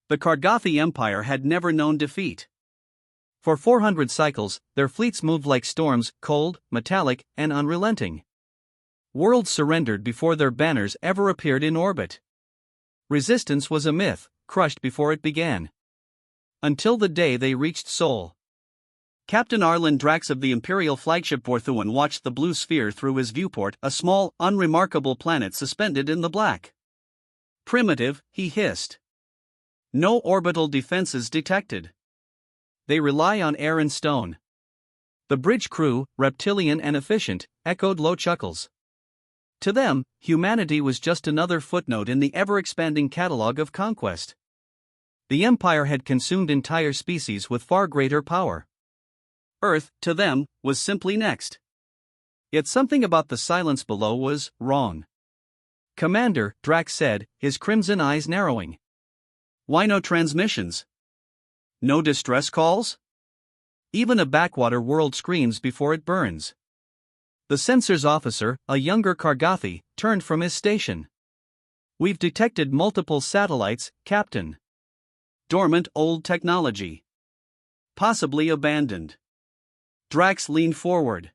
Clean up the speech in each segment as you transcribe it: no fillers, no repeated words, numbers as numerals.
The Kargathi Empire had never known defeat. For 400 cycles, their fleets moved like storms, cold, metallic, and unrelenting. Worlds surrendered before their banners ever appeared in orbit. Resistance was a myth, crushed before it began. Until the day they reached Sol. Captain Arlen Drax of the Imperial flagship Vorthuan watched the blue sphere through his viewport, a small, unremarkable planet suspended in the black. Primitive, he hissed. No orbital defenses detected. They rely on air and stone. The bridge crew, reptilian and efficient, echoed low chuckles. To them, humanity was just another footnote in the ever-expanding catalogue of conquest. The Empire had consumed entire species with far greater power. Earth, to them, was simply next. Yet something about the silence below was wrong. "Commander," Drax said, his crimson eyes narrowing. "Why no transmissions? No distress calls? Even a backwater world screams before it burns." The sensors officer, a younger Kargathi, turned from his station. "We've detected multiple satellites, Captain. Dormant old technology. Possibly abandoned." Drax leaned forward.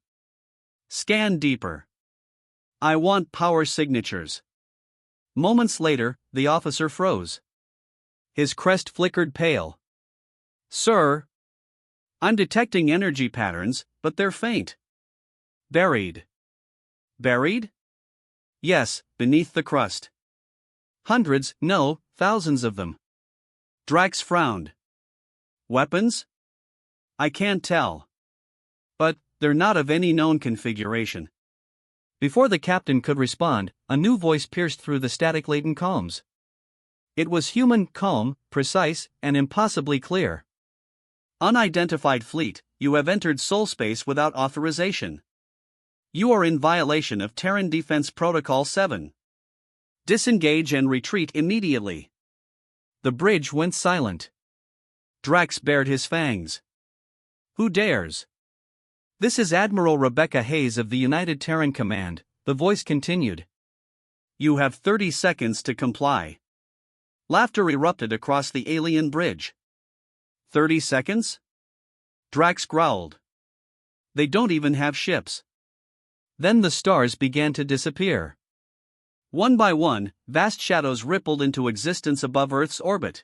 "Scan deeper. I want power signatures." Moments later, the officer froze. His crest flickered pale. "Sir, I'm detecting energy patterns, but they're faint. Buried." "Buried?" "Yes, beneath the crust. Hundreds, no, thousands of them." Drax frowned. "Weapons? I can't tell. But they're not of any known configuration." Before the captain could respond, a new voice pierced through the static-laden calms. It was human, calm, precise, and impossibly clear. "Unidentified fleet, you have entered Sol space without authorization. You are in violation of Terran Defense Protocol 7. Disengage and retreat immediately." The bridge went silent. Drax bared his fangs. "Who dares?" "This is Admiral Rebecca Hayes of the United Terran Command," the voice continued. "You have 30 seconds to comply." Laughter erupted across the alien bridge. 30 seconds? Drax growled. "They don't even have ships." Then the stars began to disappear. One by one, vast shadows rippled into existence above Earth's orbit.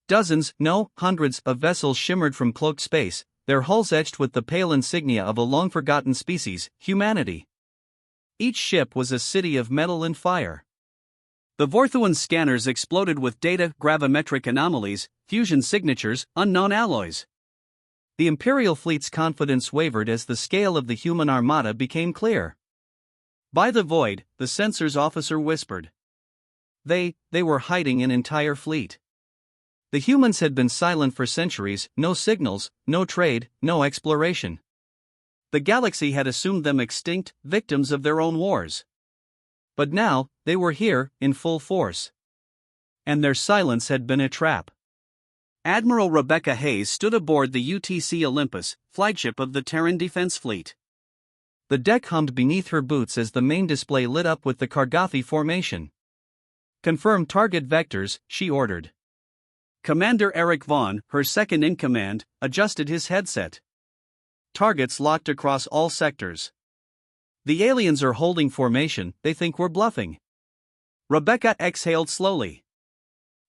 Dozens, no, hundreds of vessels shimmered from cloaked space, their hulls etched with the pale insignia of a long-forgotten species, humanity. Each ship was a city of metal and fire. The Vorthuan scanners exploded with data, gravimetric anomalies, fusion signatures, unknown alloys. The Imperial fleet's confidence wavered as the scale of the human armada became clear. "By the void," the sensors officer whispered. They were hiding an entire fleet. The humans had been silent for centuries, no signals, no trade, no exploration. The galaxy had assumed them extinct, victims of their own wars. But now, they were here, in full force. And their silence had been a trap. Admiral Rebecca Hayes stood aboard the UTC Olympus, flagship of the Terran Defense Fleet. The deck hummed beneath her boots as the main display lit up with the Kargathi formation. "Confirm target vectors," she ordered. Commander Eric Vaughn, her second-in-command, adjusted his headset. "Targets locked across all sectors. The aliens are holding formation, they think we're bluffing." Rebecca exhaled slowly.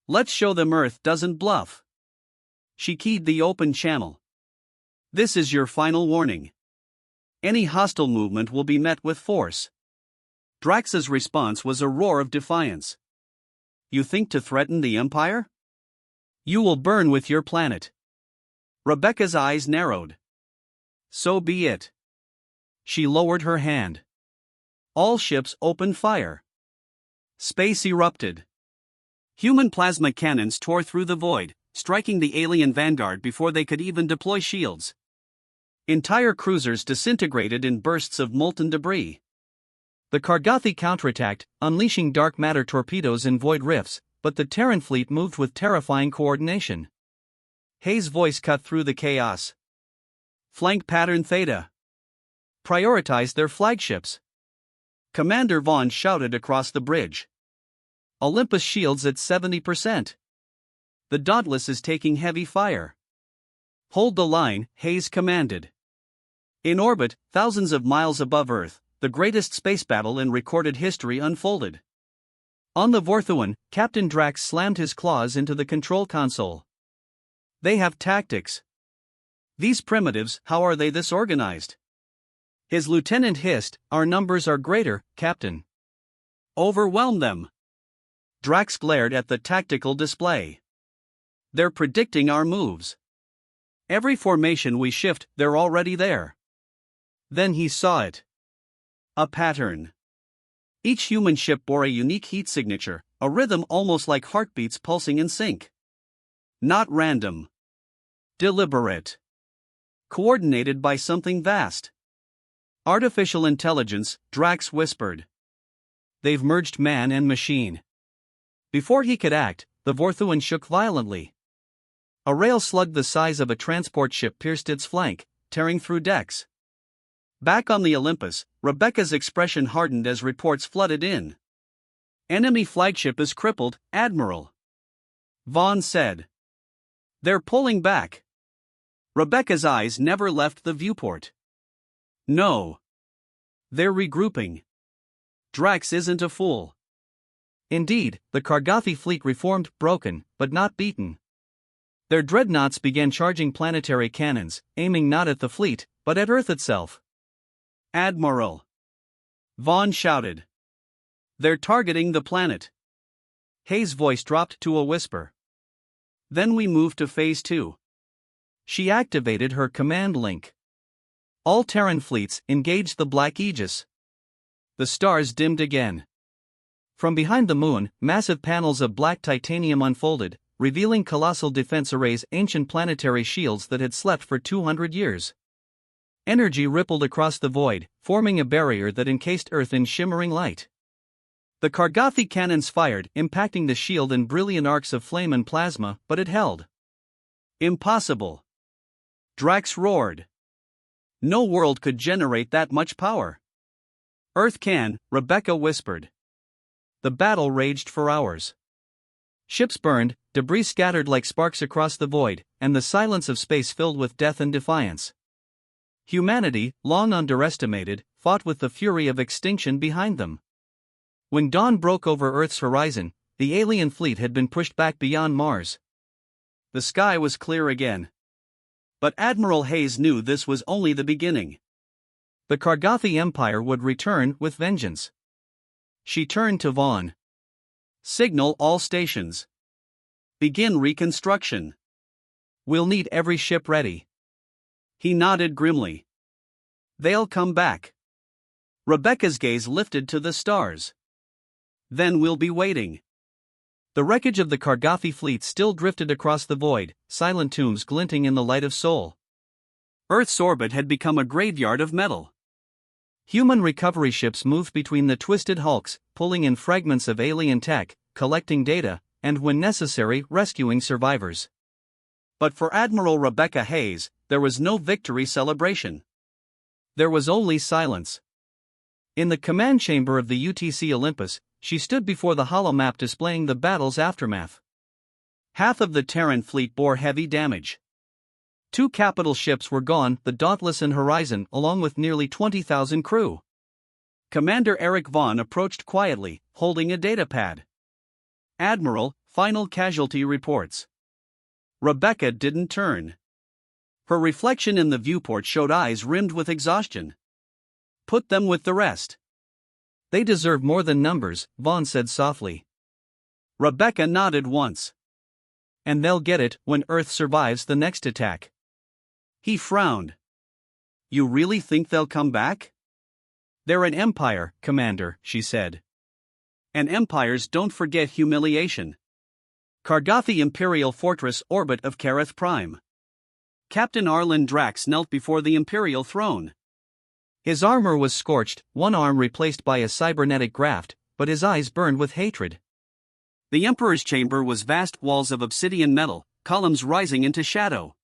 "Let's show them Earth doesn't bluff." She keyed the open channel. "This is your final warning. Any hostile movement will be met with force." Drax's response was a roar of defiance. "You think to threaten the Empire? You will burn with your planet." Rebecca's eyes narrowed. "So be it." She lowered her hand. All ships opened fire. Space erupted. Human plasma cannons tore through the void, striking the alien vanguard before they could even deploy shields. Entire cruisers disintegrated in bursts of molten debris. The Kargathi counterattacked, unleashing dark matter torpedoes in void rifts, but the Terran fleet moved with terrifying coordination. Hayes' voice cut through the chaos. "Flank pattern Theta. Prioritize their flagships." Commander Vaughn shouted across the bridge. "Olympus shields at 70%. The Dauntless is taking heavy fire. Hold the line, Hayes commanded. In orbit, thousands of miles above Earth, the greatest space battle in recorded history unfolded. On the Vorthuan, Captain Drax slammed his claws into the control console. They have tactics. These primitives, how are they this organized? His lieutenant hissed, our numbers are greater, Captain. Overwhelm them. Drax glared at the tactical display. They're predicting our moves. Every formation we shift, they're already there. Then he saw it. A pattern. Each human ship bore a unique heat signature, a rhythm almost like heartbeats pulsing in sync. Not random. Deliberate. Coordinated by something vast. Artificial intelligence, Drax whispered. They've merged man and machine. Before he could act, the Vorthuan shook violently. A rail slug the size of a transport ship pierced its flank, tearing through decks. Back on the Olympus, Rebecca's expression hardened as reports flooded in. Enemy flagship is crippled, Admiral. Vaughn said. They're pulling back. Rebecca's eyes never left the viewport. No. They're regrouping. Drax isn't a fool. Indeed, the Kargathi fleet reformed, broken, but not beaten. Their dreadnoughts began charging planetary cannons, aiming not at the fleet, but at Earth itself. Admiral. Vaughn shouted. They're targeting the planet. Hayes' voice dropped to a whisper. Then we moved to Phase 2. She activated her command link. All Terran fleets engaged the Black Aegis. The stars dimmed again. From behind the moon, massive panels of black titanium unfolded, revealing colossal defense arrays, ancient planetary shields that had slept for 200 years. Energy rippled across the void, forming a barrier that encased Earth in shimmering light. The Kargathi cannons fired, impacting the shield in brilliant arcs of flame and plasma, but it held. Impossible. Drax roared. No world could generate that much power. Earth can, Rebecca whispered. The battle raged for hours. Ships burned, debris scattered like sparks across the void, and the silence of space filled with death and defiance. Humanity, long underestimated, fought with the fury of extinction behind them. When dawn broke over Earth's horizon, the alien fleet had been pushed back beyond Mars. The sky was clear again. But Admiral Hayes knew this was only the beginning. The Kargathi Empire would return with vengeance. She turned to Vaughn. Signal all stations. Begin reconstruction. We'll need every ship ready. He nodded grimly. They'll come back. Rebecca's gaze lifted to the stars. Then we'll be waiting. The wreckage of the Kargathi fleet still drifted across the void, silent tombs glinting in the light of Sol. Earth's orbit had become a graveyard of metal. Human recovery ships moved between the twisted hulks, pulling in fragments of alien tech, collecting data, and when necessary, rescuing survivors. But for Admiral Rebecca Hayes, there was no victory celebration. There was only silence. In the command chamber of the UTC Olympus, she stood before the holomap displaying the battle's aftermath. Half of the Terran fleet bore heavy damage. 2 capital ships were gone, the Dauntless and Horizon, along with nearly 20,000 crew. Commander Eric Vaughn approached quietly, holding a datapad. Admiral, final casualty reports. Rebecca didn't turn. Her reflection in the viewport showed eyes rimmed with exhaustion. Put them with the rest. They deserve more than numbers, Vaughn said softly. Rebecca nodded once. And they'll get it when Earth survives the next attack. He frowned. You really think they'll come back? They're an empire, Commander, she said. And empires don't forget humiliation. Kargathi Imperial Fortress orbit of Kareth Prime. Captain Arlen Drax knelt before the Imperial throne. His armor was scorched, one arm replaced by a cybernetic graft, but his eyes burned with hatred. The Emperor's chamber was vast walls of obsidian metal, columns rising into shadow.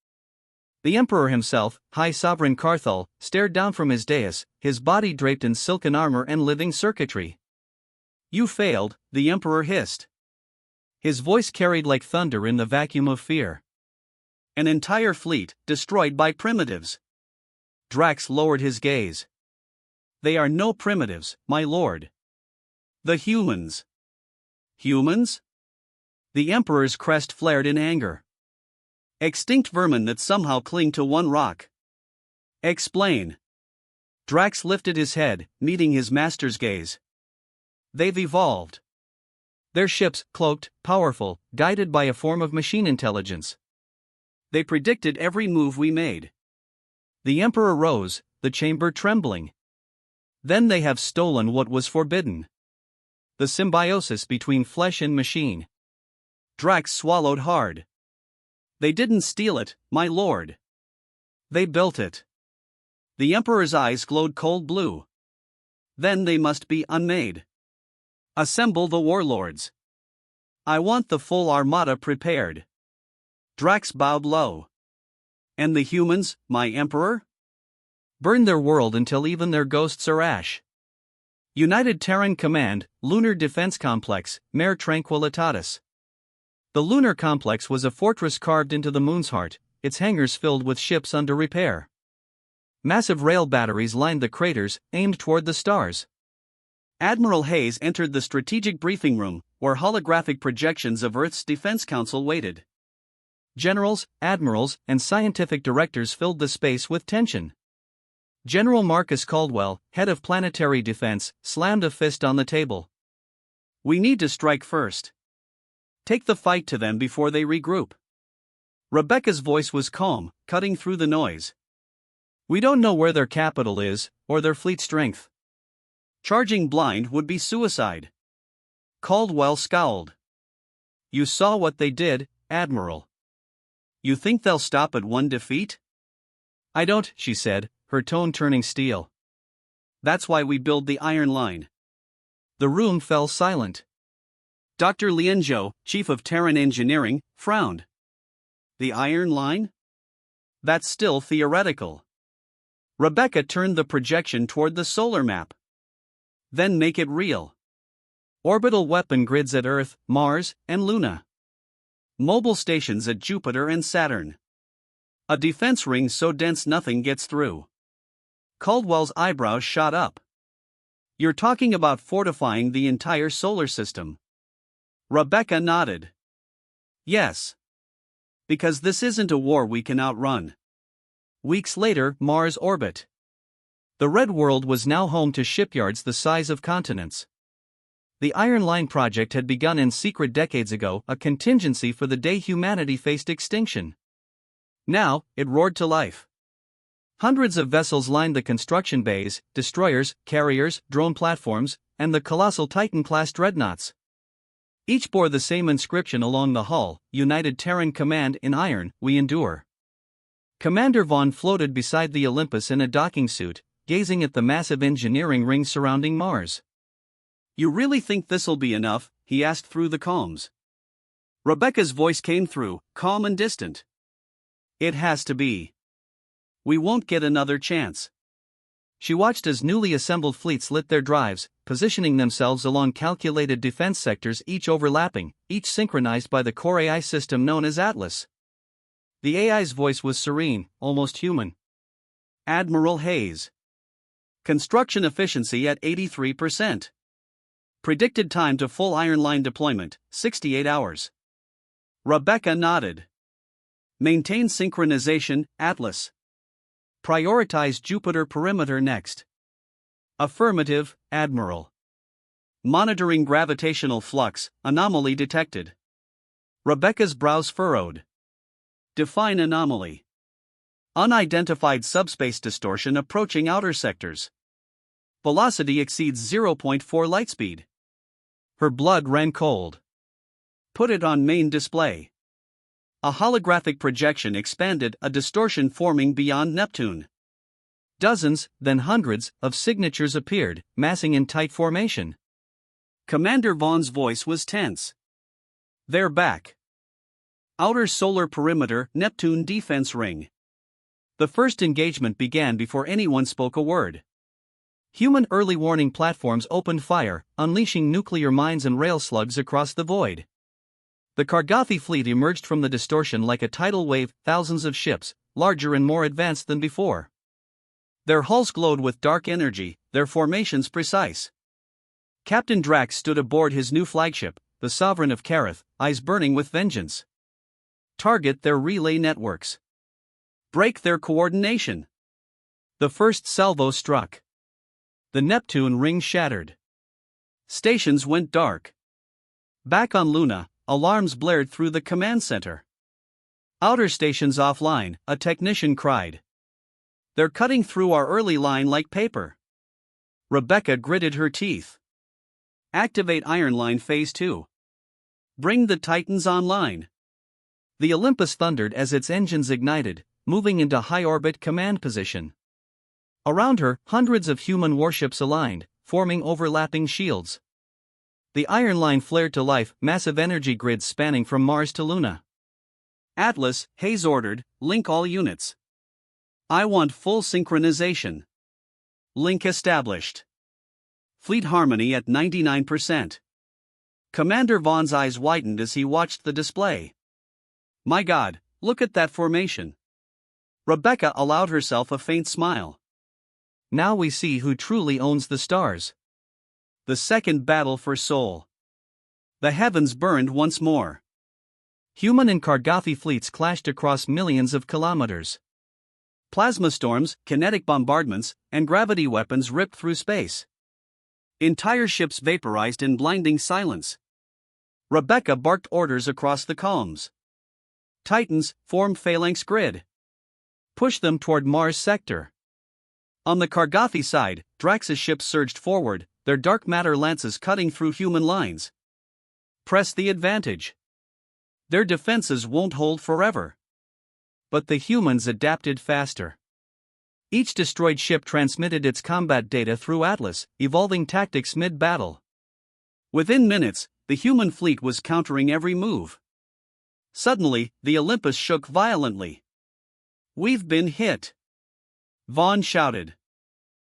The Emperor himself, High Sovereign Carthal, stared down from his dais, his body draped in silken armor and living circuitry. You failed, the Emperor hissed. His voice carried like thunder in the vacuum of fear. An entire fleet, destroyed by primitives. Drax lowered his gaze. They are no primitives, my lord. The humans. Humans? The Emperor's crest flared in anger. Extinct vermin that somehow cling to one rock. Explain. Drax lifted his head, meeting his master's gaze. They've evolved. Their ships, cloaked, powerful, guided by a form of machine intelligence. They predicted every move we made. The Emperor rose, the chamber trembling. Then they have stolen what was forbidden. The symbiosis between flesh and machine. Drax swallowed hard. They didn't steal it, my lord. They built it. The Emperor's eyes glowed cold blue. Then they must be unmade. Assemble the warlords. I want the full armada prepared. Drax bowed low. And the humans, my emperor? Burn their world until even their ghosts are ash. United Terran Command, Lunar Defense Complex, Mare Tranquillitatis. The lunar complex was a fortress carved into the moon's heart, its hangars filled with ships under repair. Massive rail batteries lined the craters, aimed toward the stars. Admiral Hayes entered the strategic briefing room, where holographic projections of Earth's Defense Council waited. Generals, admirals, and scientific directors filled the space with tension. General Marcus Caldwell, head of planetary defense, slammed a fist on the table. We need to strike first. Take the fight to them before they regroup. Rebecca's voice was calm, cutting through the noise. We don't know where their capital is, or their fleet strength. Charging blind would be suicide. Caldwell scowled. You saw what they did, Admiral. You think they'll stop at one defeat? I don't, she said, her tone turning steel. That's why we build the Iron Line. The room fell silent. Dr. Lienzhou, chief of Terran Engineering, frowned. The Iron Line? That's still theoretical. Rebecca turned the projection toward the solar map. Then make it real. Orbital weapon grids at Earth, Mars, and Luna. Mobile stations at Jupiter and Saturn. A defense ring so dense nothing gets through. Caldwell's eyebrows shot up. You're talking about fortifying the entire solar system. Rebecca nodded. Yes. Because this isn't a war we can outrun. Weeks later, Mars orbit. The Red World was now home to shipyards the size of continents. The Iron Line project had begun in secret decades ago, a contingency for the day humanity faced extinction. Now, it roared to life. Hundreds of vessels lined the construction bays, destroyers, carriers, drone platforms, and the colossal Titan-class dreadnoughts. Each bore the same inscription along the hull, United Terran Command in iron, we endure. Commander Vaughn floated beside the Olympus in a docking suit, gazing at the massive engineering ring surrounding Mars. You really think this'll be enough? He asked through the comms. Rebecca's voice came through, calm and distant. It has to be. We won't get another chance. She watched as newly assembled fleets lit their drives, positioning themselves along calculated defense sectors, each overlapping, each synchronized by the core AI system known as Atlas. The AI's voice was serene, almost human. Admiral Hayes. Construction efficiency at 83%. Predicted time to full Iron Line deployment, 68 hours. Rebecca nodded. Maintain synchronization, Atlas. Prioritize Jupiter perimeter next. Affirmative, Admiral. Monitoring gravitational flux, anomaly detected. Rebecca's brows furrowed. Define anomaly. Unidentified subspace distortion approaching outer sectors. Velocity exceeds 0.4 lightspeed. Her blood ran cold. Put it on main display. A holographic projection expanded, a distortion forming beyond Neptune. Dozens, then hundreds, of signatures appeared, massing in tight formation. Commander Vaughn's voice was tense. They're back. Outer solar perimeter, Neptune defense ring. The first engagement began before anyone spoke a word. Human early warning platforms opened fire, unleashing nuclear mines and rail slugs across the void. The Kargathi fleet emerged from the distortion like a tidal wave, thousands of ships, larger and more advanced than before. Their hulls glowed with dark energy, their formations precise. Captain Drax stood aboard his new flagship, the Sovereign of Kareth, eyes burning with vengeance. Target their relay networks. Break their coordination. The first salvo struck. The Neptune ring shattered. Stations went dark. Back on Luna, alarms blared through the command center. Outer stations offline, a technician cried. They're cutting through our early line like paper. Rebecca gritted her teeth. Activate Iron Line Phase 2. Bring the Titans online. The Olympus thundered as its engines ignited, moving into high-orbit command position. Around her, hundreds of human warships aligned, forming overlapping shields. The Iron Line flared to life, massive energy grids spanning from Mars to Luna. Atlas, Hayes ordered, link all units. I want full synchronization. Link established. Fleet harmony at 99%. Commander Vaughn's eyes widened as he watched the display. My God, look at that formation. Rebecca allowed herself a faint smile. Now we see who truly owns the stars. The second battle for Sol. The heavens burned once more. Human and Kargathi fleets clashed across millions of kilometers. Plasma storms, kinetic bombardments, and gravity weapons ripped through space. Entire ships vaporized in blinding silence. Rebecca barked orders across the columns. Titans, form phalanx grid. Push them toward Mars sector. On the Kargathi side, Drax's ships surged forward, their dark matter lances cutting through human lines. Press the advantage. Their defenses won't hold forever. But the humans adapted faster. Each destroyed ship transmitted its combat data through Atlas, evolving tactics mid-battle. Within minutes, the human fleet was countering every move. Suddenly, the Olympus shook violently. We've been hit. Vaughn shouted.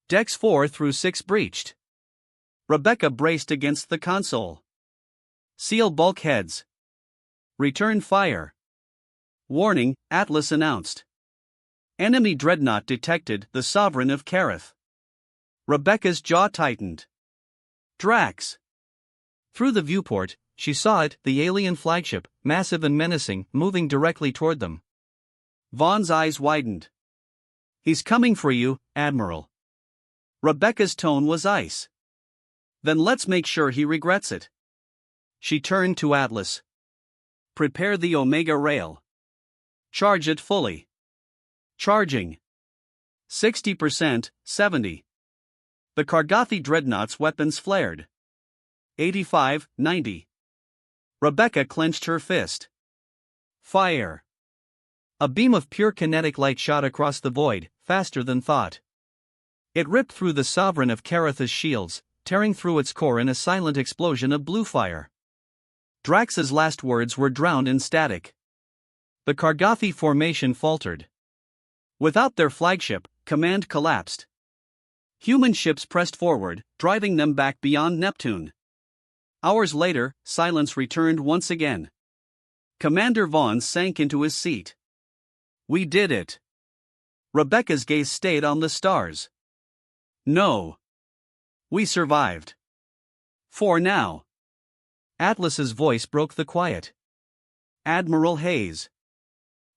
Decks 4 through 6 breached. Rebecca braced against the console. Seal bulkheads. Return fire. Warning, Atlas announced. Enemy dreadnought detected, the Sovereign of Kareth. Rebecca's jaw tightened. Drax. Through the viewport, she saw it, the alien flagship, massive and menacing, moving directly toward them. Vaughn's eyes widened. He's coming for you, Admiral. Rebecca's tone was ice. Then let's make sure he regrets it. She turned to Atlas. Prepare the Omega Rail. Charge it fully. Charging. 60%, 70. The Kargathi dreadnought's weapons flared. 85, 90. Rebecca clenched her fist. Fire. A beam of pure kinetic light shot across the void, faster than thought. It ripped through the Sovereign of Kareth's shields, tearing through its core in a silent explosion of blue fire. Drax's last words were drowned in static. The Kargathi formation faltered. Without their flagship, command collapsed. Human ships pressed forward, driving them back beyond Neptune. Hours later, silence returned once again. Commander Vaughn sank into his seat. We did it. Rebecca's gaze stayed on the stars. No. We survived. For now. Atlas's voice broke the quiet. Admiral Hayes.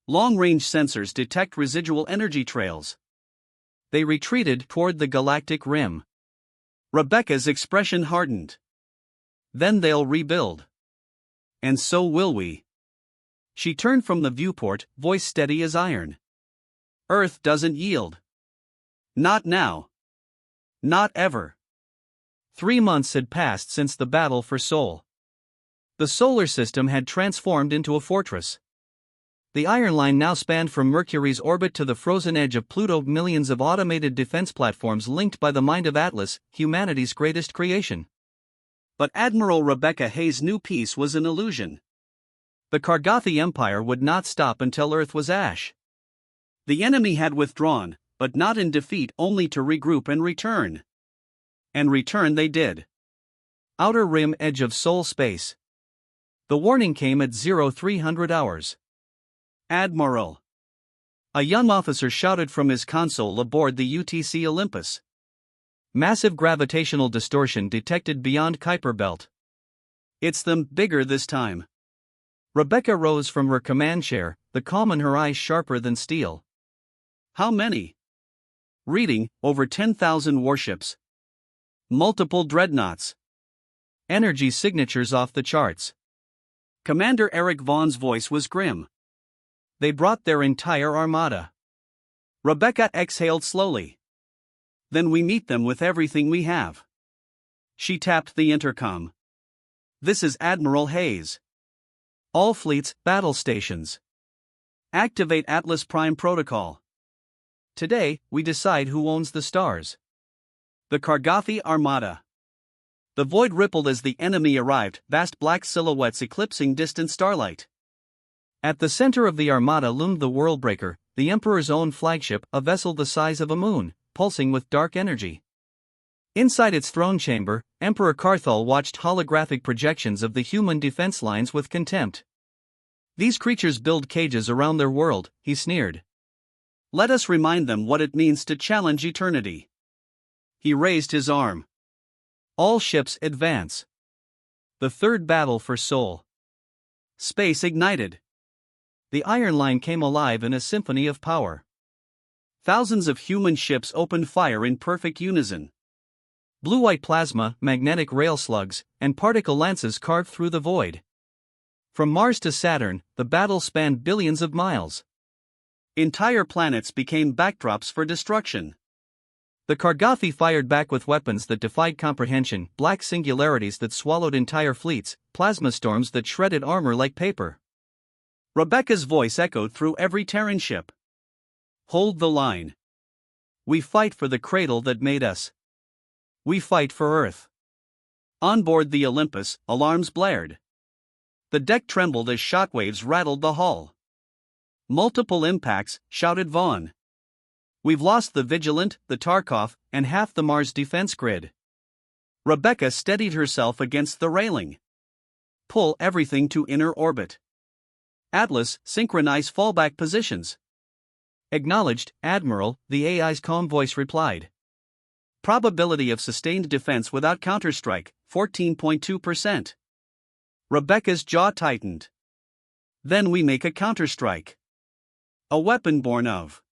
Long-range sensors detect residual energy trails. They retreated toward the galactic rim. Rebecca's expression hardened. Then they'll rebuild. And so will we. She turned from the viewport, voice steady as iron. Earth doesn't yield. Not now. Not ever. 3 months had passed since the battle for Sol. The solar system had transformed into a fortress. The Iron Line now spanned from Mercury's orbit to the frozen edge of Pluto, millions of automated defense platforms linked by the mind of Atlas, humanity's greatest creation. But Admiral Rebecca Hayes' new peace was an illusion. The Kargathi Empire would not stop until Earth was ash. The enemy had withdrawn, but not in defeat, only to regroup and return. And return they did. Outer rim edge of Sol space. The warning came at 0300 hours. Admiral. A young officer shouted from his console aboard the UTC Olympus. Massive gravitational distortion detected beyond Kuiper Belt. It's them, bigger this time. Rebecca rose from her command chair, the calm in her eyes sharper than steel. How many? Reading, over 10,000 warships. Multiple dreadnoughts. Energy signatures off the charts. Commander Eric Vaughn's voice was grim. They brought their entire armada. Rebecca exhaled slowly. Then we meet them with everything we have. She tapped the intercom. This is Admiral Hayes. All fleets, battle stations. Activate Atlas Prime Protocol. Today, we decide who owns the stars. The Kargathy Armada. The void rippled as the enemy arrived, vast black silhouettes eclipsing distant starlight. At the center of the armada loomed the Worldbreaker, the Emperor's own flagship, a vessel the size of a moon, pulsing with dark energy. Inside its throne chamber, Emperor Carthol watched holographic projections of the human defense lines with contempt. These creatures build cages around their world, he sneered. Let us remind them what it means to challenge eternity. He raised his arm. All ships advance. The third battle for Sol. Space ignited. The Iron Line came alive in a symphony of power. Thousands of human ships opened fire in perfect unison. Blue-white plasma, magnetic rail slugs, and particle lances carved through the void. From Mars to Saturn, the battle spanned billions of miles. Entire planets became backdrops for destruction. The Kargathy fired back with weapons that defied comprehension, black singularities that swallowed entire fleets, plasma storms that shredded armor like paper. Rebecca's voice echoed through every Terran ship. Hold the line. We fight for the cradle that made us. We fight for Earth. On board the Olympus, alarms blared. The deck trembled as shockwaves rattled the hull. Multiple impacts, shouted Vaughn. We've lost the Vigilant, the Tarkov, and half the Mars defense grid. Rebecca steadied herself against the railing. Pull everything to inner orbit. Atlas, synchronize fallback positions. Acknowledged, Admiral, the AI's calm voice replied. Probability of sustained defense without counterstrike, 14.2%. Rebecca's jaw tightened. Then we make a counterstrike. A weapon born of